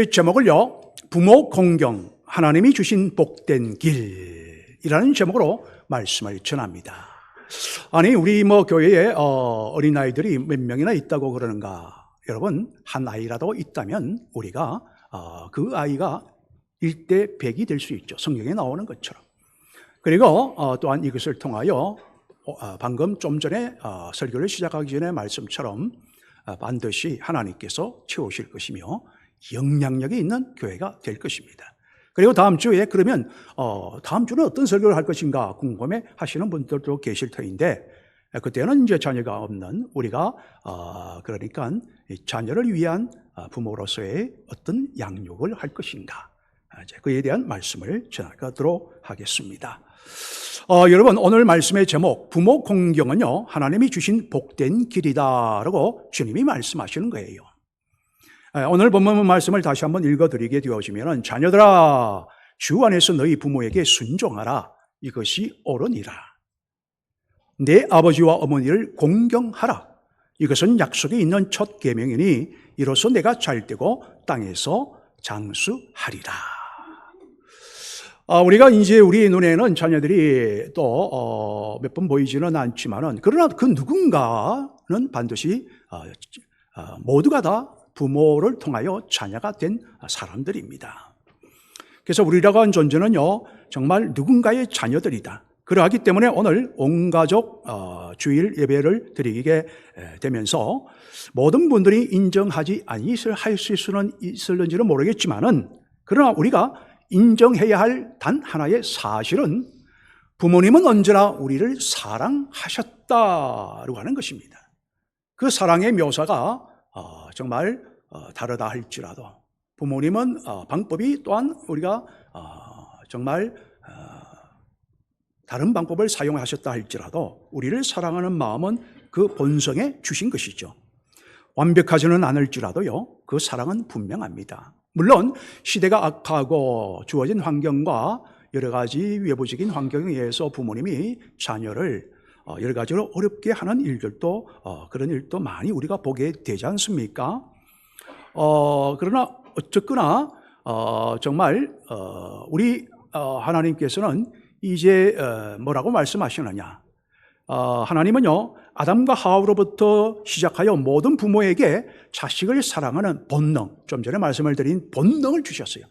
제목을요, 부모 공경, 하나님이 주신 복된 길이라는 제목으로 말씀을 전합니다. 아니, 우리 교회에 어린아이들이 몇 명이나 있다고 그러는가? 여러분, 한 아이라도 있다면 우리가 그 아이가 1대 100이 될 수 있죠. 성경에 나오는 것처럼. 그리고 또한 이것을 통하여 방금 좀 전에 설교를 시작하기 전에 말씀처럼 반드시 하나님께서 채우실 것이며 영향력이 있는 교회가 될 것입니다. 그리고 다음 주에 그러면 다음 주는 어떤 설교를 할 것인가 궁금해 하시는 분들도 계실 터인데, 그때는 이제 자녀가 없는 우리가 그러니까 자녀를 위한 부모로서의 어떤 양육을 할 것인가, 그에 대한 말씀을 전하도록 하겠습니다. 여러분, 오늘 말씀의 제목 부모 공경은요, 하나님이 주신 복된 길이다라고 주님이 말씀하시는 거예요. 오늘 본문 말씀을 다시 한번 읽어드리게 되어지면, 자녀들아 주 안에서 너희 부모에게 순종하라, 이것이 옳으니라. 내 아버지와 어머니를 공경하라, 이것은 약속이 있는 첫 계명이니 이로써 내가 잘되고 땅에서 장수하리라. 우리가 이제 우리 눈에는 자녀들이 또 몇 번 보이지는 않지만은, 그러나 그 누군가는 반드시 모두가 다 부모를 통하여 자녀가 된 사람들입니다. 그래서 우리라고 하는 존재는요, 정말 누군가의 자녀들이다. 그러하기 때문에 오늘 온 가족 주일 예배를 드리게 되면서 모든 분들이 인정하지 않으실 수는 있을는지는 모르겠지만은, 그러나 우리가 인정해야 할 단 하나의 사실은 부모님은 언제나 우리를 사랑하셨다고 하는 것입니다. 그 사랑의 묘사가 정말 다르다 할지라도, 부모님은 방법이 또한 우리가 정말 다른 방법을 사용하셨다 할지라도 우리를 사랑하는 마음은 그 본성에 주신 것이죠. 완벽하지는 않을지라도요, 그 사랑은 분명합니다. 물론 시대가 악하고 주어진 환경과 여러 가지 외부적인 환경에 의해서 부모님이 자녀를 여러 가지로 어렵게 하는 일들도 그런 일도 많이 우리가 보게 되지 않습니까? 그러나 어쨌거나 정말 우리 하나님께서는 이제 뭐라고 말씀하시느냐? 하나님은요, 아담과 하와로부터 시작하여 모든 부모에게 자식을 사랑하는 본능, 좀 전에 말씀을 드린 본능을 주셨어요.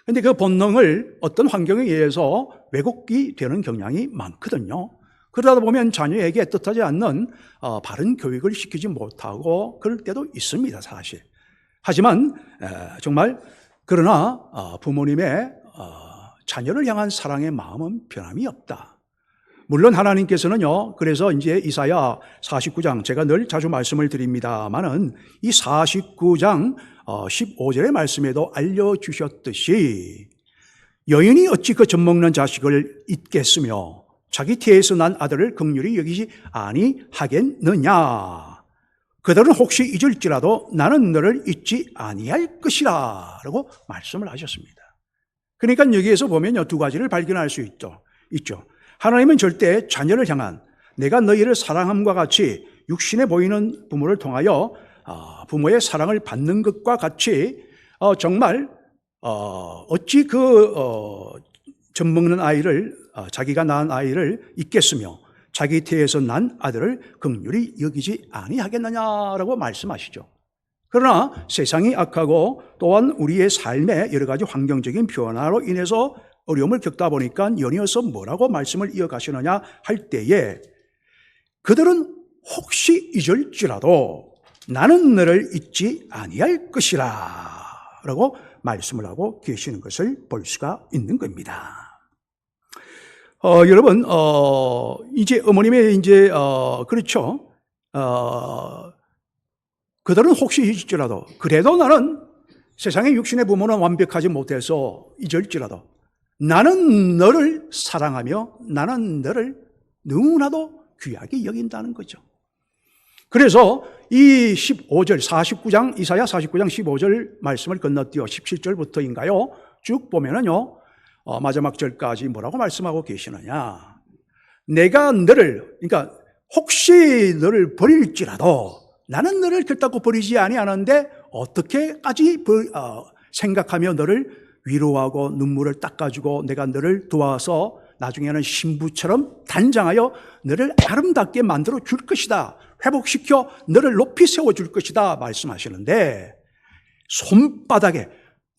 그런데 그 본능을 어떤 환경에 의해서 왜곡이 되는 경향이 많거든요. 그러다 보면 자녀에게 뜻하지 않는 바른 교육을 시키지 못하고 그럴 때도 있습니다, 사실. 하지만 정말 그러나 부모님의 자녀를 향한 사랑의 마음은 변함이 없다. 물론 하나님께서는요, 그래서 이제 이사야 49장, 제가 늘 자주 말씀을 드립니다만은 이 49장 15절의 말씀에도 알려주셨듯이, 여인이 어찌 그 젖먹는 자식을 잊겠으며 자기 태에서 난 아들을 긍휼히 여기지 아니하겠느냐. 그들은 혹시 잊을지라도 나는 너를 잊지 아니할 것이라 라고 말씀을 하셨습니다. 그러니까 여기에서 보면요, 두 가지를 발견할 수 있죠. 하나님은 절대 자녀를 향한, 내가 너희를 사랑함과 같이 육신에 보이는 부모를 통하여 부모의 사랑을 받는 것과 같이 정말 어찌 그 젖먹는 아이를, 자기가 낳은 아이를 잊겠으며 자기 태에서 난 아들을 긍휼히 여기지 아니하겠느냐라고 말씀하시죠. 그러나 세상이 악하고 또한 우리의 삶의 여러 가지 환경적인 변화로 인해서 어려움을 겪다 보니까 연이어서 뭐라고 말씀을 이어가시느냐 할 때에, 그들은 혹시 잊을지라도 나는 너를 잊지 아니할 것이라 라고 말씀을 하고 계시는 것을 볼 수가 있는 겁니다. 여러분, 이제 어머님의 이제 그렇죠. 그들은 혹시 잊을지라도, 그래도 나는 세상의 육신의 부모는 완벽하지 못해서 잊을지라도 나는 너를 사랑하며 나는 너를 너무나도 귀하게 여긴다는 거죠. 그래서 이 15절 49장 이사야 49장 15절 말씀을 건너뛰어 17절부터인가요? 쭉 보면은요, 마지막 절까지 뭐라고 말씀하고 계시느냐? 내가 너를, 그러니까 혹시 너를 버릴지라도 나는 너를 결단코 버리지 아니하는데 어떻게까지 생각하며 너를 위로하고 눈물을 닦아주고 내가 너를 도와서 나중에는 신부처럼 단장하여 너를 아름답게 만들어 줄 것이다. 회복시켜 너를 높이 세워줄 것이다 말씀하시는데, 손바닥에,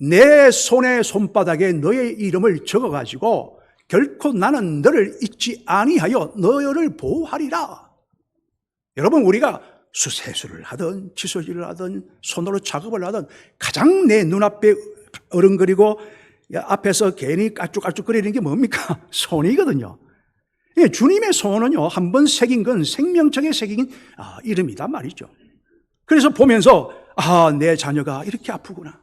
내 손의 손바닥에 너의 이름을 적어가지고 결코 나는 너를 잊지 아니하여 너를 보호하리라. 여러분, 우리가 수세수를 하든 칫솔질을 하든 손으로 작업을 하든 가장 내 눈앞에 어른거리고 앞에서 괜히 깔쭉깔쭉거리는 게 뭡니까? 손이거든요. 주님의 손은요, 한번 새긴 건 생명책에 새긴 이름이다 말이죠. 그래서 보면서 내 자녀가 이렇게 아프구나.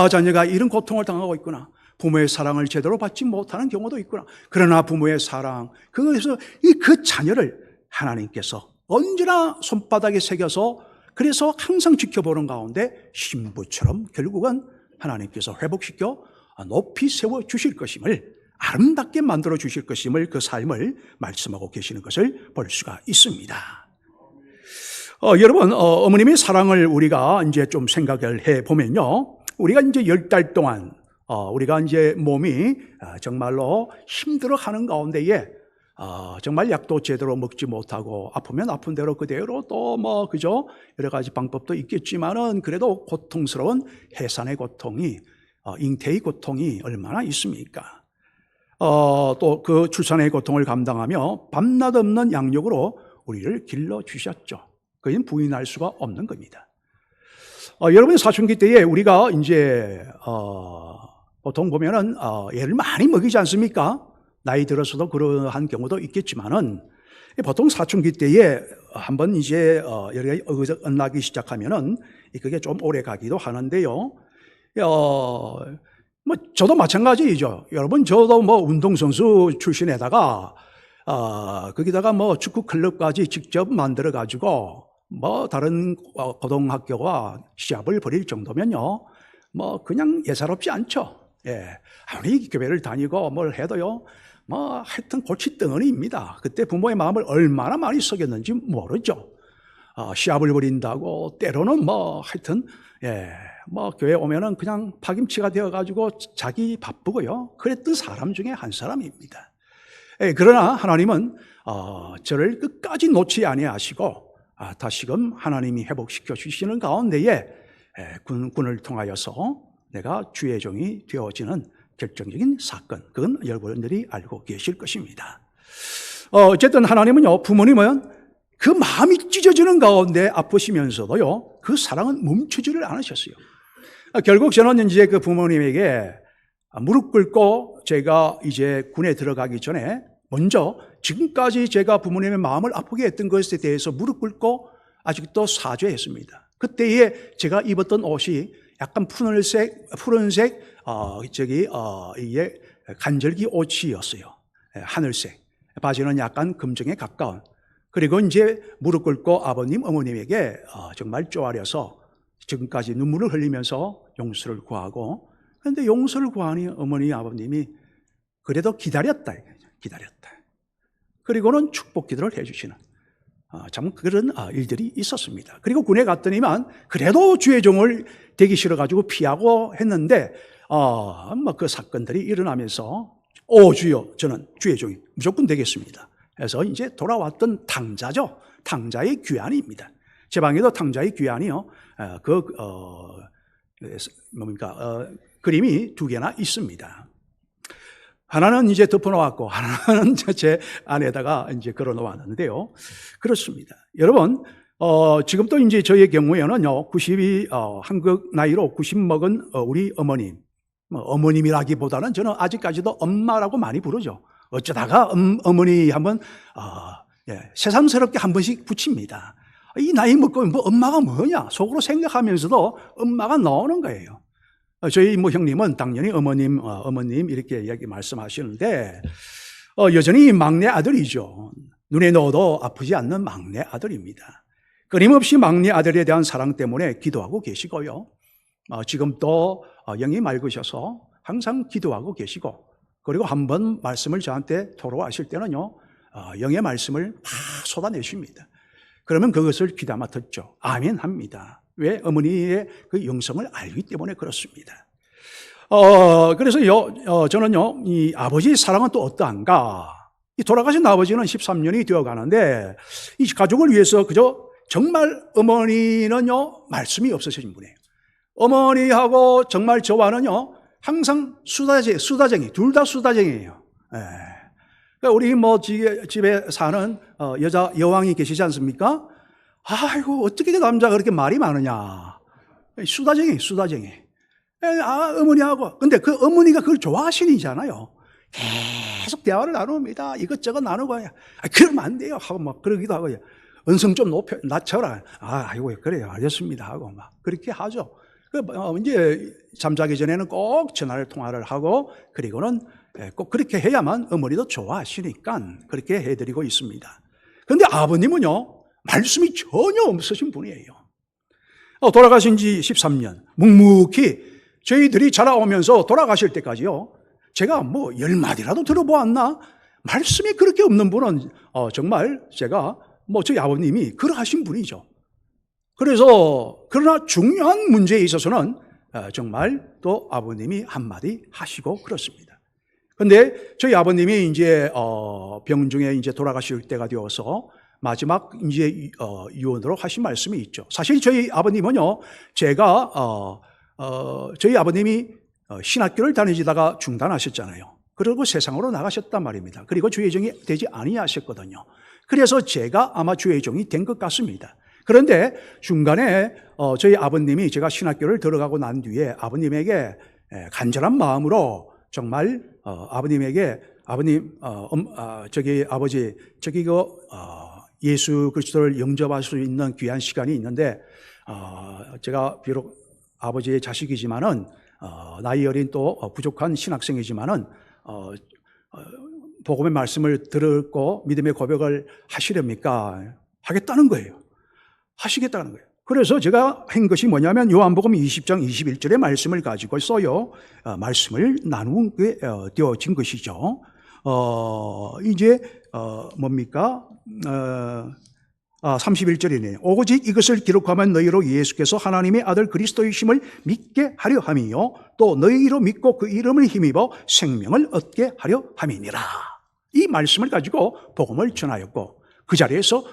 자녀가 이런 고통을 당하고 있구나. 부모의 사랑을 제대로 받지 못하는 경우도 있구나. 그러나 부모의 사랑, 그것에서 그 자녀를 하나님께서 언제나 손바닥에 새겨서 그래서 항상 지켜보는 가운데 신부처럼 결국은 하나님께서 회복시켜 높이 세워주실 것임을, 아름답게 만들어 주실 것임을, 그 삶을 말씀하고 계시는 것을 볼 수가 있습니다. 여러분, 어머님의 사랑을 우리가 이제 좀 생각을 해 보면요, 우리가 이제 10달 동안 우리가 이제 몸이 정말로 힘들어 하는 가운데에 정말 약도 제대로 먹지 못하고 아프면 아픈 대로 그대로 또 그죠? 여러 가지 방법도 있겠지만은 그래도 고통스러운 해산의 고통이, 잉태의 고통이 얼마나 있습니까? 또 그 출산의 고통을 감당하며 밤낮 없는 양육으로 우리를 길러 주셨죠. 그건 부인할 수가 없는 겁니다. 여러분, 사춘기 때에 우리가 이제 보통 보면은 애를 많이 먹이지 않습니까? 나이 들어서도 그러한 경우도 있겠지만은 보통 사춘기 때에 한번 이제 여러 가지 어긋나기 시작하면은 그게 좀 오래 가기도 하는데요. 저도 마찬가지이죠. 여러분, 저도 운동선수 출신에다가 거기다가 축구 클럽까지 직접 만들어 가지고 다른 고등학교와 시합을 벌일 정도면요, 그냥 예사롭지 않죠. 아무리 교회를 다니고 뭘 해도요, 하여튼 골칫덩어리입니다. 그때 부모의 마음을 얼마나 많이 썩였는지 모르죠. 시합을 벌인다고 때로는 하여튼 교회 오면은 그냥 파김치가 되어가지고 자기 바쁘고요. 그랬던 사람 중에 한 사람입니다. 그러나 하나님은 저를 끝까지 놓지 아니하시고 다시금 하나님이 회복시켜 주시는 가운데에 군을 통하여서 내가 주의 종이 되어지는 결정적인 사건, 그건 여러분들이 알고 계실 것입니다. 어쨌든 하나님은요, 부모님은 그 마음이 찢어지는 가운데 아프시면서도요, 그 사랑은 멈추지를 않으셨어요. 결국 저는 이제 그 부모님에게 무릎 꿇고 제가 이제 군에 들어가기 전에 먼저 지금까지 제가 부모님의 마음을 아프게 했던 것에 대해서 무릎 꿇고 아직도 사죄했습니다. 그때에 제가 입었던 옷이 약간 푸른색 이게 간절기 옷이었어요. 하늘색. 바지는 약간 금정에 가까운. 그리고 이제 무릎 꿇고 아버님, 어머님에게 정말 쪼아려서 지금까지 눈물을 흘리면서 용서를 구하고, 그런데 용서를 구하니 어머니, 아버님이 그래도 기다렸다. 그리고는 축복 기도를 해주시는 참 그런 일들이 있었습니다. 그리고 군에 갔더니만 그래도 주의 종을 되기 싫어가지고 피하고 했는데 그 사건들이 일어나면서 주여, 저는 주의 종이 무조건 되겠습니다. 그래서 이제 돌아왔던 탕자죠. 탕자의 귀환입니다. 제 방에도 탕자의 귀환이요. 그림이 2개나 있습니다. 하나는 이제 덮어놓았고 하나는 제 안에다가 이제 걸어놓았는데요. 그렇습니다. 여러분, 지금 또 이제 저의 경우에는요, 한국 나이로 90 먹은 우리 어머님, 어머님이라기보다는 저는 아직까지도 엄마라고 많이 부르죠. 어쩌다가 어머니 한번 새삼스럽게 한 번씩 붙입니다. 이 나이 먹고 엄마가 뭐냐 속으로 생각하면서도 엄마가 나오는 거예요. 저희 형님은 당연히 어머님 이렇게 이야기 말씀하시는데 여전히 막내 아들이죠. 눈에 넣어도 아프지 않는 막내 아들입니다. 끊임없이 막내 아들에 대한 사랑 때문에 기도하고 계시고요. 지금도 영이 맑으셔서 항상 기도하고 계시고, 그리고 한번 말씀을 저한테 토로하실 때는요, 영의 말씀을 막 쏟아내십니다. 그러면 그것을 귀담아 듣죠. 아멘 합니다. 왜? 어머니의 그 영성을 알기 때문에 그렇습니다. 그래서요, 저는요, 이 아버지의 사랑은 또 어떠한가? 이 돌아가신 아버지는 13년이 되어 가는데, 이 가족을 위해서 그저 정말 어머니는요, 말씀이 없으신 분이에요. 어머니하고 정말 저와는요, 항상 수다쟁이, 둘 다 수다쟁이에요. 예. 그러니까 우리 집에 사는 여왕이 계시지 않습니까? 아이고, 어떻게 그 남자가 그렇게 말이 많으냐. 수다쟁이. 어머니하고. 근데 그 어머니가 그걸 좋아하시니잖아요. 계속 대화를 나눕니다. 이것저것 나누고, 그러면 안 돼요. 하고 막 그러기도 하고요. 언성 좀 낮춰라. 아이고, 그래요. 알겠습니다. 하고 막 그렇게 하죠. 이제 잠자기 전에는 꼭 통화를 하고, 그리고는 꼭 그렇게 해야만 어머니도 좋아하시니까 그렇게 해드리고 있습니다. 그런데 아버님은요, 말씀이 전혀 없으신 분이에요. 돌아가신 지 13년, 묵묵히 저희들이 자라오면서 돌아가실 때까지요, 제가 10마디라도 들어보았나? 말씀이 그렇게 없는 분은 정말 제가 저희 아버님이 그러하신 분이죠. 그러나 중요한 문제에 있어서는 정말 또 아버님이 한마디 하시고 그렇습니다. 근데 저희 아버님이 이제 병중에 이제 돌아가실 때가 되어서 마지막 이제 유언으로 하신 말씀이 있죠. 사실 저희 아버님은요, 제가 저희 아버님이 신학교를 다니시다가 중단하셨잖아요. 그리고 세상으로 나가셨단 말입니다. 그리고 주의종이 되지 아니하셨거든요. 그래서 제가 아마 주의종이 된 것 같습니다. 그런데 중간에 저희 아버님이 제가 신학교를 들어가고 난 뒤에 아버님에게 간절한 마음으로 정말 아버님 아버지 예수 그리스도를 영접할 수 있는 귀한 시간이 있는데 제가 비록 아버지의 자식이지만은 나이 어린 또 부족한 신학생이지만은 복음의 말씀을 듣고 믿음의 고백을 하시렵니까? 하겠다는 거예요. 하시겠다는 거예요. 그래서 제가 한 것이 뭐냐면 요한복음 20장 21절의 말씀을 가지고서요, 말씀을 나누게 되어진 것이죠. 이제 뭡니까? 31절이네요. 오직 이것을 기록하면 너희로 예수께서 하나님의 아들 그리스도이심을 믿게 하려 함이요 또 너희로 믿고 그 이름을 힘입어 생명을 얻게 하려 함이니라. 이 말씀을 가지고 복음을 전하였고, 그 자리에서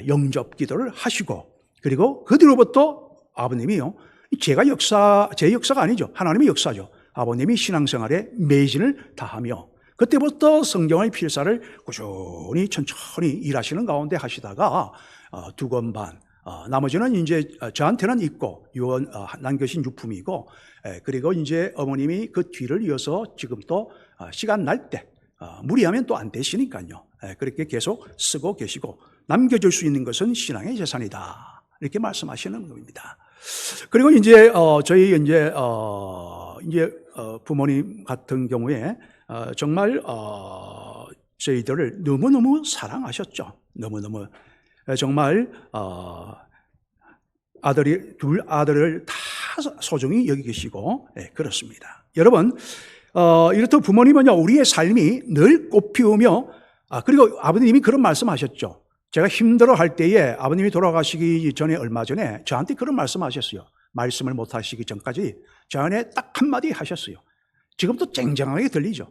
영접 기도를 하시고, 그리고 그 뒤로부터 아버님이요, 제 역사가 아니죠. 하나님의 역사죠. 아버님이 신앙생활에 매진을 다하며 그때부터 성경의 필사를 꾸준히 천천히 일하시는 가운데 하시다가 두 권 반, 나머지는 이제 저한테는 있고 남겨신 유품이고, 그리고 이제 어머님이 그 뒤를 이어서 지금 또 시간 날 때 무리하면 또 안 되시니까요. 그렇게 계속 쓰고 계시고, 남겨줄 수 있는 것은 신앙의 재산이다, 이렇게 말씀하시는 겁니다. 그리고 이제 저희 이제 부모님 같은 경우에 정말 저희들을 너무너무 사랑하셨죠. 너무너무 정말 둘 아들을 다 소중히 여기시고 그렇습니다. 여러분, 이렇듯 부모님은요, 우리의 삶이 늘 꽃피우며, 그리고 아버님이 그런 말씀하셨죠. 제가 힘들어할 때에 아버님이 돌아가시기 전에 얼마 전에 저한테 그런 말씀하셨어요. 말씀을 못 하시기 전까지 저한테 딱 한마디 하셨어요. 지금도 쟁쟁하게 들리죠.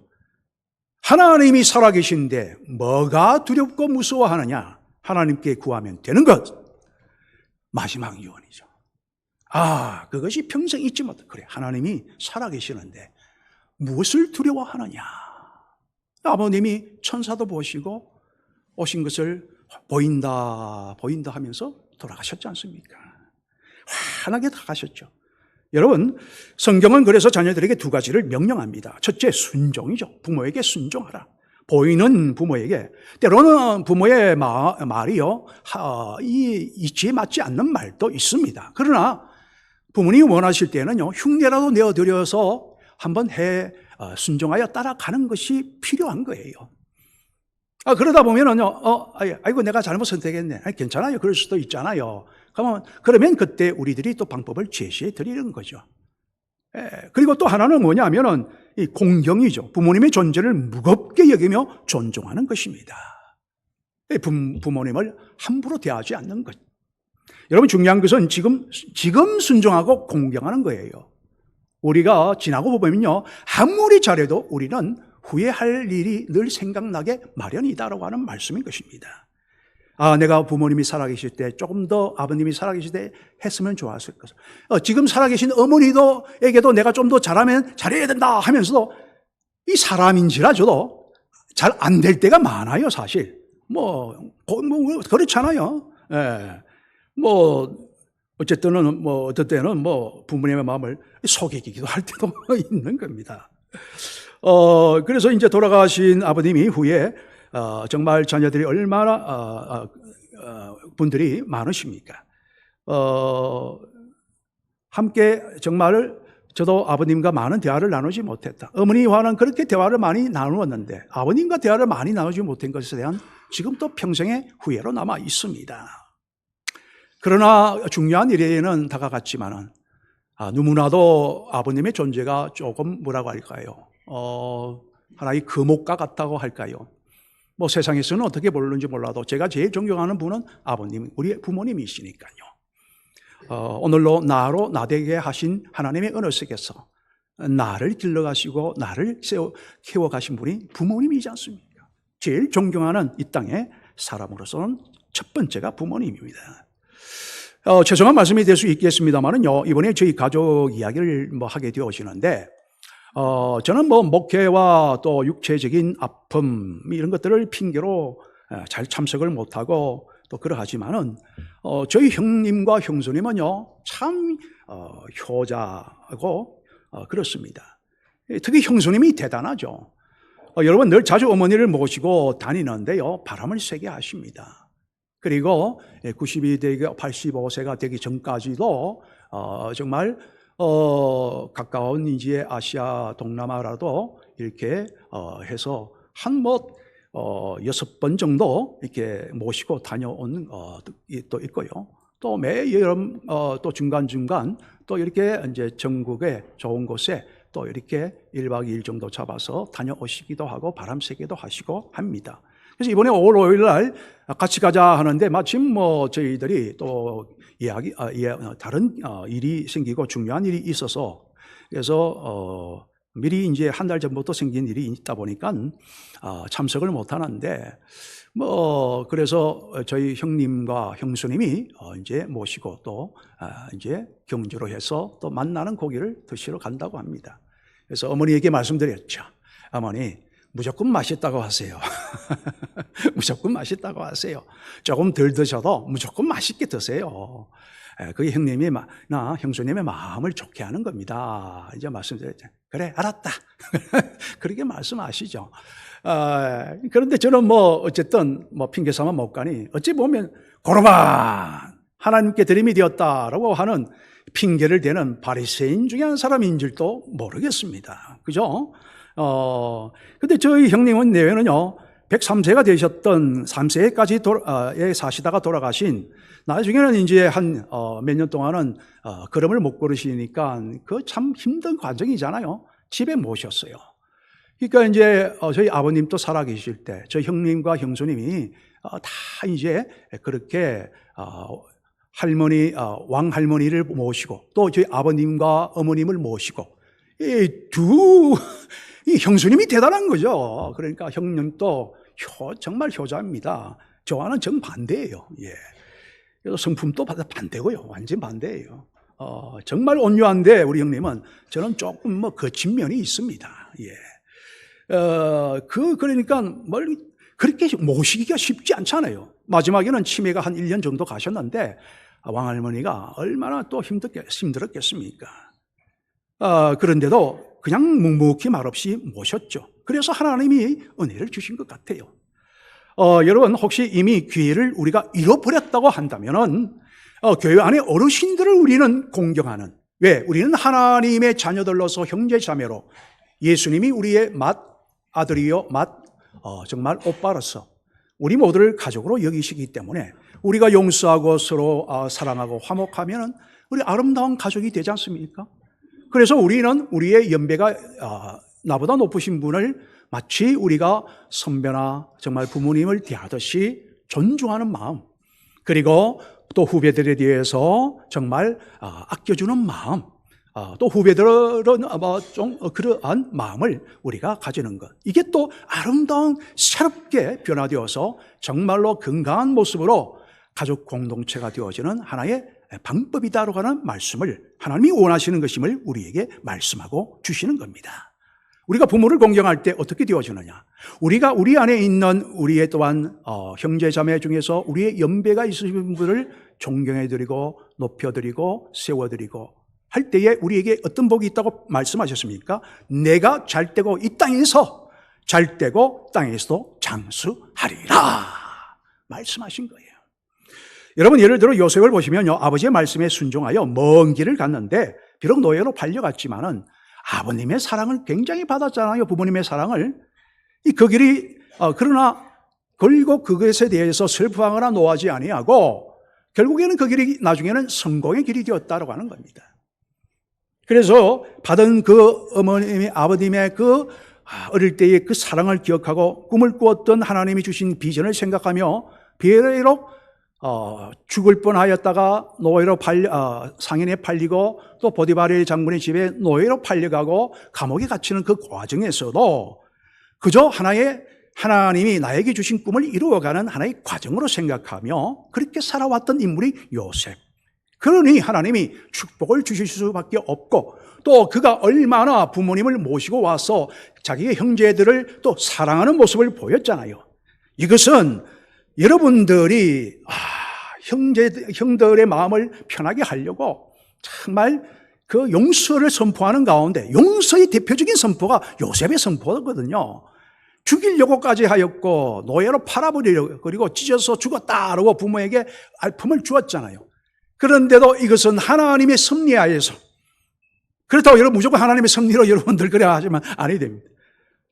하나님이 살아계신데 뭐가 두렵고 무서워하느냐? 하나님께 구하면 되는 것. 마지막 유언이죠. 그것이 평생 잊지 못해. 그래, 하나님이 살아계시는데 무엇을 두려워하느냐? 아버님이 천사도 보시고 오신 것을 보인다 하면서 돌아가셨지 않습니까? 환하게 다 가셨죠. 여러분, 성경은 그래서 자녀들에게 두 가지를 명령합니다. 첫째, 순종이죠. 부모에게 순종하라. 보이는 부모에게. 때로는 부모의 말이요, 이치에 맞지 않는 말도 있습니다. 그러나 부모님이 원하실 때는요, 흉내라도 내어드려서 한번 순종하여 따라가는 것이 필요한 거예요. 그러다 보면은요, 아이고, 내가 잘못 선택했네. 괜찮아요. 그럴 수도 있잖아요. 그러면 그때 우리들이 또 방법을 제시해 드리는 거죠. 그리고 또 하나는 뭐냐면은 이 공경이죠. 부모님의 존재를 무겁게 여기며 존중하는 것입니다. 부모님을 함부로 대하지 않는 것. 여러분, 중요한 것은 지금 순종하고 공경하는 거예요. 우리가 지나고 보면요, 아무리 잘해도 우리는 후회할 일이 늘 생각나게 마련이다라고 하는 말씀인 것입니다. 내가 부모님이 살아계실 때 조금 더 아버님이 살아계실 때 했으면 좋았을 것을. 지금 살아계신 어머니에게도 내가 좀 더 잘해야 된다 하면서도 이 사람인지라 저도 잘 안 될 때가 많아요, 사실. 그렇잖아요. 예. 어쩔 때는 부모님의 마음을 속이기도 할 때도 있는 겁니다. 그래서 이제 돌아가신 아버님이 후에 정말 자녀들이 얼마나 분들이 많으십니까? 함께 정말 저도 아버님과 많은 대화를 나누지 못했다. 어머니와는 그렇게 대화를 많이 나누었는데 아버님과 대화를 많이 나누지 못한 것에 대한 지금도 평생의 후회로 남아 있습니다. 그러나 중요한 일에는 다가갔지만은 너무나도 아버님의 존재가 조금 뭐라고 할까요? 하나의 금옥과 같다고 할까요? 세상에서는 어떻게 부르는지 몰라도 제가 제일 존경하는 분은 아버님, 우리 부모님이시니까요. 오늘로 나로 나되게 하신 하나님의 은혜 속에서 나를 길러가시고 나를 키워가신 분이 부모님이지 않습니까? 제일 존경하는 이 땅의 사람으로서는 첫 번째가 부모님입니다. 죄송한 말씀이 될 수 있겠습니다만은요, 이번에 저희 가족 이야기를 하게 되어지는데, 저는 목회와 또 육체적인 아픔, 이런 것들을 핑계로 잘 참석을 못하고 또 그러하지만은, 저희 형님과 형수님은요, 참, 효자하고, 그렇습니다. 특히 형수님이 대단하죠. 여러분 늘 자주 어머니를 모시고 다니는데요, 바람을 세게 하십니다. 그리고 90이 되고 85세가 되기 전까지도 정말 가까운 이제 아시아 동남아라도 이렇게 해서 한 6번 정도 이렇게 모시고 다녀온 또 있고요. 또 매 여름 또 중간중간 또 이렇게 이제 전국의 좋은 곳에 또 이렇게 1박 2일 정도 잡아서 다녀오시기도 하고 바람 쐬기도 하시고 합니다. 그래서 이번에 5월 5일 날 같이 가자 하는데 마침 저희들이 또 다른 일이 생기고 중요한 일이 있어서 그래서 미리 이제 한 달 전부터 생긴 일이 있다 보니까 참석을 못 하는데 그래서 저희 형님과 형수님이 이제 모시고 또 이제 경주로 해서 또 만나는 고기를 드시러 간다고 합니다. 그래서 어머니에게 말씀드렸죠. 어머니, 무조건 맛있다고 하세요. 무조건 맛있다고 하세요. 조금 덜 드셔도 무조건 맛있게 드세요. 그게 형수님의 마음을 좋게 하는 겁니다. 이제 말씀드렸죠. 그래, 알았다. 그렇게 말씀하시죠. 그런데 저는 어쨌든 핑계 삼아 못 가니, 어찌 보면, 고로만 하나님께 드림이 되었다라고 하는 핑계를 대는 바리새인 중에 한 사람인 줄도 모르겠습니다. 그죠? 근데 저희 형님은 내외는요, 103세가 되셨던 3세까지 사시다가 돌아가신, 나중에는 이제 한 몇 년 동안은 걸음을 못 걸으시니까 그 참 힘든 과정이잖아요. 집에 모셨어요. 그러니까 이제 저희 아버님도 살아계실 때, 저희 형님과 형수님이 다 이제 그렇게 왕할머니를 모시고, 또 저희 아버님과 어머님을 모시고, 이 형수님이 대단한 거죠. 그러니까 형님도 정말 효자입니다. 저와는 정반대예요. 예. 그래서 성품도 반대고요. 완전 반대예요. 정말 온유한데 우리 형님은 저는 조금 거친 면이 있습니다. 예. 그러니까 그렇게 모시기가 쉽지 않잖아요. 마지막에는 치매가 한 1년 정도 가셨는데 왕할머니가 얼마나 또 힘들었겠습니까? 그런데도 그냥 묵묵히 말없이 모셨죠. 그래서 하나님이 은혜를 주신 것 같아요. 여러분 혹시 이미 기회를 우리가 잃어버렸다고 한다면은 교회 안에 어르신들을 우리는 공경하는, 왜? 우리는 하나님의 자녀들로서 형제 자매로 예수님이 우리의 맏아들이요 정말 오빠로서 우리 모두를 가족으로 여기시기 때문에 우리가 용서하고 서로 사랑하고 화목하면 우리 아름다운 가족이 되지 않습니까? 그래서 우리는 우리의 연배가 나보다 높으신 분을 마치 우리가 선배나 정말 부모님을 대하듯이 존중하는 마음, 그리고 또 후배들에 대해서 정말 아껴주는 마음, 또 후배들은 아마 좀 그러한 마음을 우리가 가지는 것. 이게 또 아름다운 새롭게 변화되어서 정말로 건강한 모습으로 가족 공동체가 되어지는 하나의 방법이다라고 하는 말씀을 하나님이 원하시는 것임을 우리에게 말씀하고 주시는 겁니다. 우리가 부모를 공경할 때 어떻게 되어지느냐? 우리가 우리 안에 있는 우리의 또한 형제 자매 중에서 우리의 연배가 있으신 분들을 존경해드리고 높여드리고 세워드리고 할 때에 우리에게 어떤 복이 있다고 말씀하셨습니까? 내가 잘되고 이 땅에서 잘되고 땅에서도 장수하리라 말씀하신 거예요. 여러분 예를 들어 요셉을 보시면요, 아버지의 말씀에 순종하여 먼 길을 갔는데 비록 노예로 팔려갔지만은 아버님의 사랑을 굉장히 받았잖아요. 부모님의 사랑을. 그 길이 그러나 결국 그것에 대해서 슬퍼하거나 노하지 아니하고 결국에는 그 길이 나중에는 성공의 길이 되었다고 하는 겁니다. 그래서 받은 그 어머님의 아버님의 그 어릴 때의 그 사랑을 기억하고 꿈을 꾸었던 하나님이 주신 비전을 생각하며 비록 죽을 뻔하였다가 노예로 상인에 팔리고 또 보디바르 장군의 집에 노예로 팔려가고 감옥에 갇히는 그 과정에서도 그저 하나님이 나에게 주신 꿈을 이루어가는 하나의 과정으로 생각하며 그렇게 살아왔던 인물이 요셉. 그러니 하나님이 축복을 주실 수밖에 없고 또 그가 얼마나 부모님을 모시고 와서 자기의 형제들을 또 사랑하는 모습을 보였잖아요. 이것은 여러분들이 형들의 마음을 편하게 하려고 정말 그 용서를 선포하는 가운데 용서의 대표적인 선포가 요셉의 선포거든요. 죽이려고까지 하였고 노예로 팔아버리려고 그리고 찢어서 죽었다라고 부모에게 알품을 주었잖아요. 그런데도 이것은 하나님의 섭리하에서 그렇다고 여러분 무조건 하나님의 섭리로 여러분들 그래 하지만 아니 됩니다.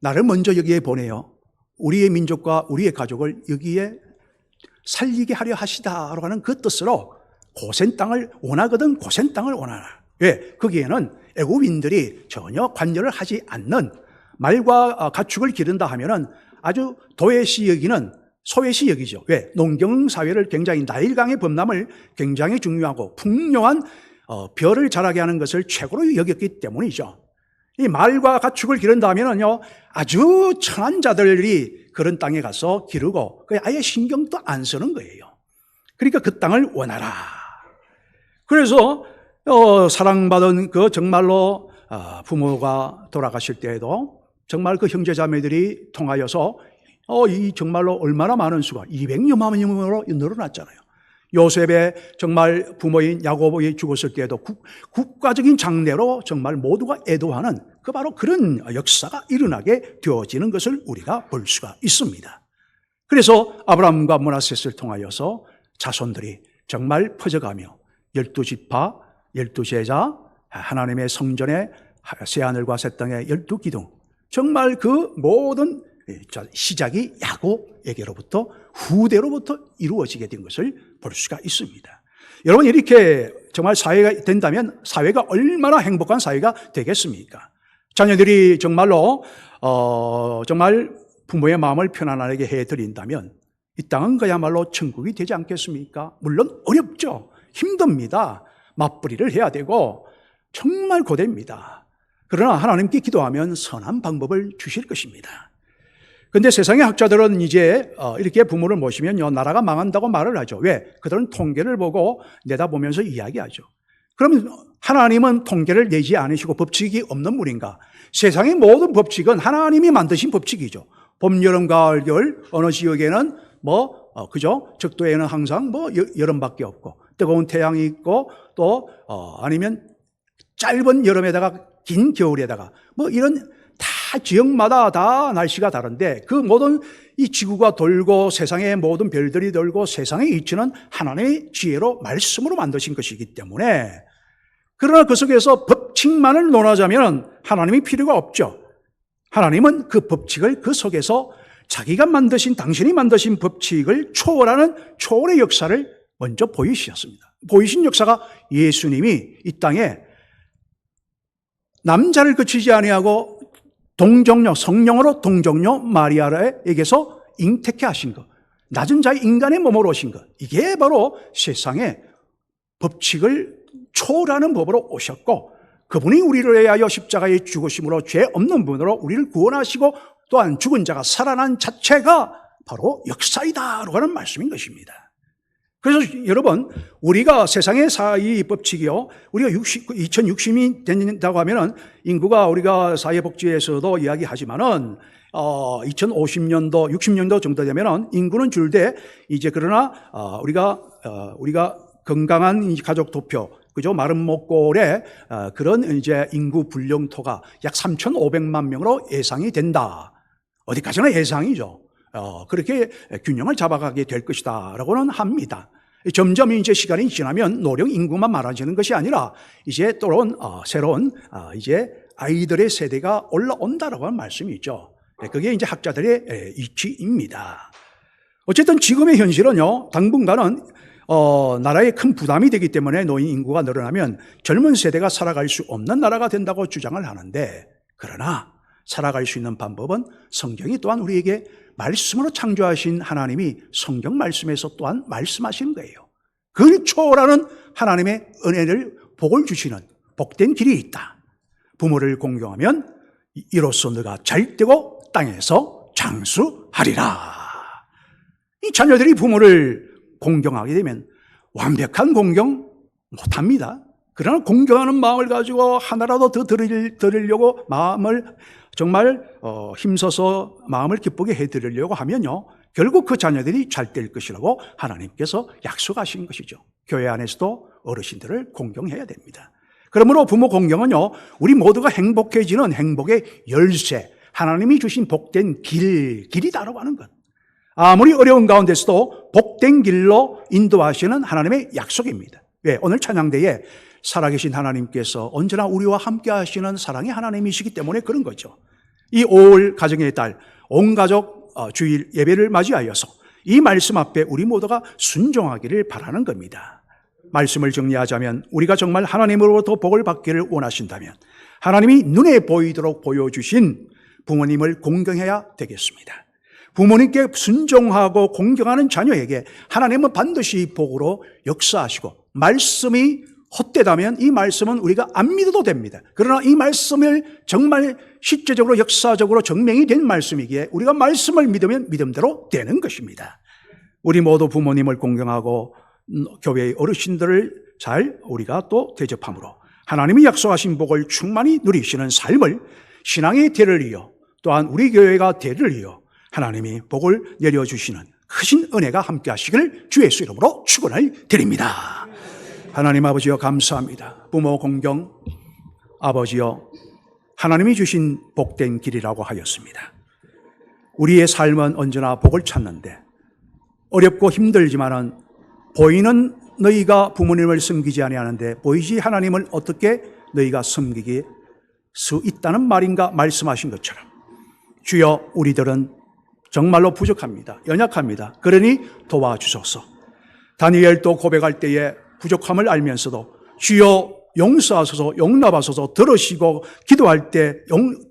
나를 먼저 여기에 보내요. 우리의 민족과 우리의 가족을 여기에 살리게 하려 하시다라고 하는 그 뜻으로 고센 땅을 원하거든 고센 땅을 원하라. 왜? 거기에는 애굽인들이 전혀 관여를 하지 않는 말과 가축을 기른다 하면은 아주 도외시 여기는 소외시 여기죠. 왜? 농경사회를 굉장히 나일강의 범람을 굉장히 중요하고 풍요한 벼를 자라게 하는 것을 최고로 여겼기 때문이죠. 이 말과 가축을 기른다 하면은요, 아주 천한 자들이 그런 땅에 가서 기르고 아예 신경도 안 쓰는 거예요. 그러니까 그 땅을 원하라. 그래서 사랑받은 그 정말로 부모가 돌아가실 때에도 정말 그 형제자매들이 통하여서 이 정말로 얼마나 많은 수가 200여만 명으로 늘어났잖아요. 요셉의 정말 부모인 야곱이 죽었을 때에도 국가적인 장례로 정말 모두가 애도하는 그 바로 그런 역사가 일어나게 되어지는 것을 우리가 볼 수가 있습니다. 그래서 아브라함과 므낫셋을 통하여서 자손들이 정말 퍼져가며 12지파, 12제자, 하나님의 성전의 새하늘과 새 땅의 12기둥 정말 그 모든 시작이 야곱에게로부터 후대로부터 이루어지게 된 것을 볼 수가 있습니다. 여러분 이렇게 정말 사회가 된다면 사회가 얼마나 행복한 사회가 되겠습니까? 자녀들이 정말로 정말 부모의 마음을 편안하게 해드린다면 이 땅은 그야말로 천국이 되지 않겠습니까? 물론 어렵죠. 힘듭니다. 맞벌이를 해야 되고 정말 고됩니다. 그러나 하나님께 기도하면 선한 방법을 주실 것입니다. 그런데 세상의 학자들은 이제 이렇게 부모를 모시면요 나라가 망한다고 말을 하죠. 왜? 그들은 통계를 보고 내다보면서 이야기하죠. 그럼 하나님은 통계를 내지 않으시고 법칙이 없는 분인가? 세상의 모든 법칙은 하나님이 만드신 법칙이죠. 봄, 여름, 가을, 겨울 어느 지역에는 그죠? 적도에는 항상 여름밖에 없고 뜨거운 태양이 있고 또 아니면 짧은 여름에다가 긴 겨울에다가 이런 다 지역마다 다 날씨가 다른데 그 모든 이 지구가 돌고 세상의 모든 별들이 돌고 세상의 이치는 하나님의 지혜로 말씀으로 만드신 것이기 때문에 그러나 그 속에서 법칙만을 논하자면 하나님이 필요가 없죠. 하나님은 그 법칙을 그 속에서 자기가 만드신 당신이 만드신 법칙을 초월하는 초월의 역사를 먼저 보이셨습니다. 보이신 역사가 예수님이 이 땅에 남자를 거치지 아니하고 동정녀, 성령으로 동정녀 마리아에게서 잉태케 하신 것, 낮은 자의 인간의 몸으로 오신 것, 이게 바로 세상의 법칙을 초월하는 법으로 오셨고 그분이 우리를 위하여 십자가에 죽으심으로 죄 없는 분으로 우리를 구원하시고 또한 죽은 자가 살아난 자체가 바로 역사이다라고 하는 말씀인 것입니다. 그래서 여러분, 우리가 세상의 사회 법칙이요, 우리가 2060이 된다고 하면은 인구가 우리가 사회복지에서도 이야기하지만은 2050년도, 60년도 정도 되면은 인구는 줄되 이제 그러나 우리가 건강한 가족 도표, 그죠? 마른 목골의 그런 이제 인구 분령토가 약 3,500만 명으로 예상이 된다. 어디까지나 예상이죠. 그렇게 균형을 잡아가게 될 것이다라고는 합니다. 점점 이제 시간이 지나면 노령 인구만 많아지는 것이 아니라 이제 또는 새로운 이제 아이들의 세대가 올라온다라고 하는 말씀이 있죠. 그게 이제 학자들의 이치입니다. 어쨌든 지금의 현실은요, 당분간은 나라에 큰 부담이 되기 때문에 노인 인구가 늘어나면 젊은 세대가 살아갈 수 없는 나라가 된다고 주장을 하는데, 그러나 살아갈 수 있는 방법은 성경이 또한 우리에게 말씀으로 창조하신 하나님이 성경 말씀에서 또한 말씀하시는 거예요. 그를 초월하는 하나님의 은혜를 복을 주시는 복된 길이 있다. 부모를 공경하면 이로써 너가 잘되고 땅에서 장수하리라. 이 자녀들이 부모를 공경하게 되면 완벽한 공경 못합니다. 그러나 공경하는 마음을 가지고 하나라도 더 드리려고 마음을 정말 힘써서 마음을 기쁘게 해드리려고 하면요, 결국 그 자녀들이 잘 될 것이라고 하나님께서 약속하신 것이죠. 교회 안에서도 어르신들을 공경해야 됩니다. 그러므로 부모 공경은요, 우리 모두가 행복해지는 행복의 열쇠, 하나님이 주신 복된 길이다라고 하는 것. 아무리 어려운 가운데서도 복된 길로 인도하시는 하나님의 약속입니다. 왜? 오늘 찬양대에 살아계신 하나님께서 언제나 우리와 함께 하시는 사랑의 하나님이시기 때문에 그런 거죠. 이 5월 가정의 달, 온 가족 주일 예배를 맞이하여서 이 말씀 앞에 우리 모두가 순종하기를 바라는 겁니다. 말씀을 정리하자면 우리가 정말 하나님으로부터 복을 받기를 원하신다면 하나님이 눈에 보이도록 보여주신 부모님을 공경해야 되겠습니다. 부모님께 순종하고 공경하는 자녀에게 하나님은 반드시 복으로 역사하시고, 말씀이 헛되다면 이 말씀은 우리가 안 믿어도 됩니다. 그러나 이 말씀을 정말 실제적으로 역사적으로 증명이 된 말씀이기에 우리가 말씀을 믿으면 믿음대로 되는 것입니다. 우리 모두 부모님을 공경하고 교회의 어르신들을 잘 우리가 또 대접함으로 하나님이 약속하신 복을 충만히 누리시는 삶을 신앙의 대를 이어 또한 우리 교회가 대를 이어 하나님이 복을 내려주시는 크신 은혜가 함께 하시기를 주 예수 이름으로 축원을 드립니다. 하나님 아버지여 감사합니다. 부모 공경, 아버지여 하나님이 주신 복된 길이라고 하였습니다. 우리의 삶은 언제나 복을 찾는데 어렵고 힘들지만은 보이는 너희가 부모님을 섬기지 아니하는데 보이지 하나님을 어떻게 너희가 섬기기 수 있다는 말인가 말씀하신 것처럼 주여 우리들은 정말로 부족합니다. 연약합니다. 그러니 도와주소서. 다니엘도 고백할 때에 부족함을 알면서도 주여 용서하소서, 용납하소서, 들으시고 기도할 때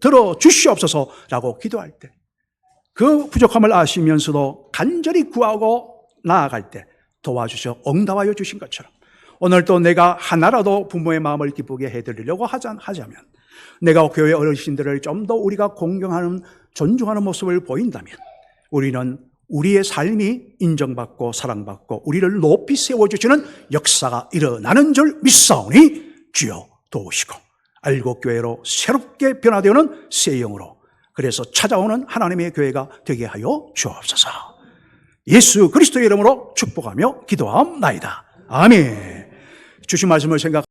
들어주시옵소서라고 기도할 때 그 부족함을 아시면서도 간절히 구하고 나아갈 때 도와주셔 응답하여 주신 것처럼 오늘도 내가 하나라도 부모의 마음을 기쁘게 해드리려고 하자면 내가 교회 어르신들을 좀 더 우리가 공경하는 존중하는 모습을 보인다면 우리는 우리의 삶이 인정받고 사랑받고 우리를 높이 세워주시는 역사가 일어나는 줄 믿사오니 주여 도우시고 알곡교회로 새롭게 변화되는 새 영으로 그래서 찾아오는 하나님의 교회가 되게 하여 주옵소서. 예수 그리스도의 이름으로 축복하며 기도하옵나이다. 아멘. 주신 말씀을 생각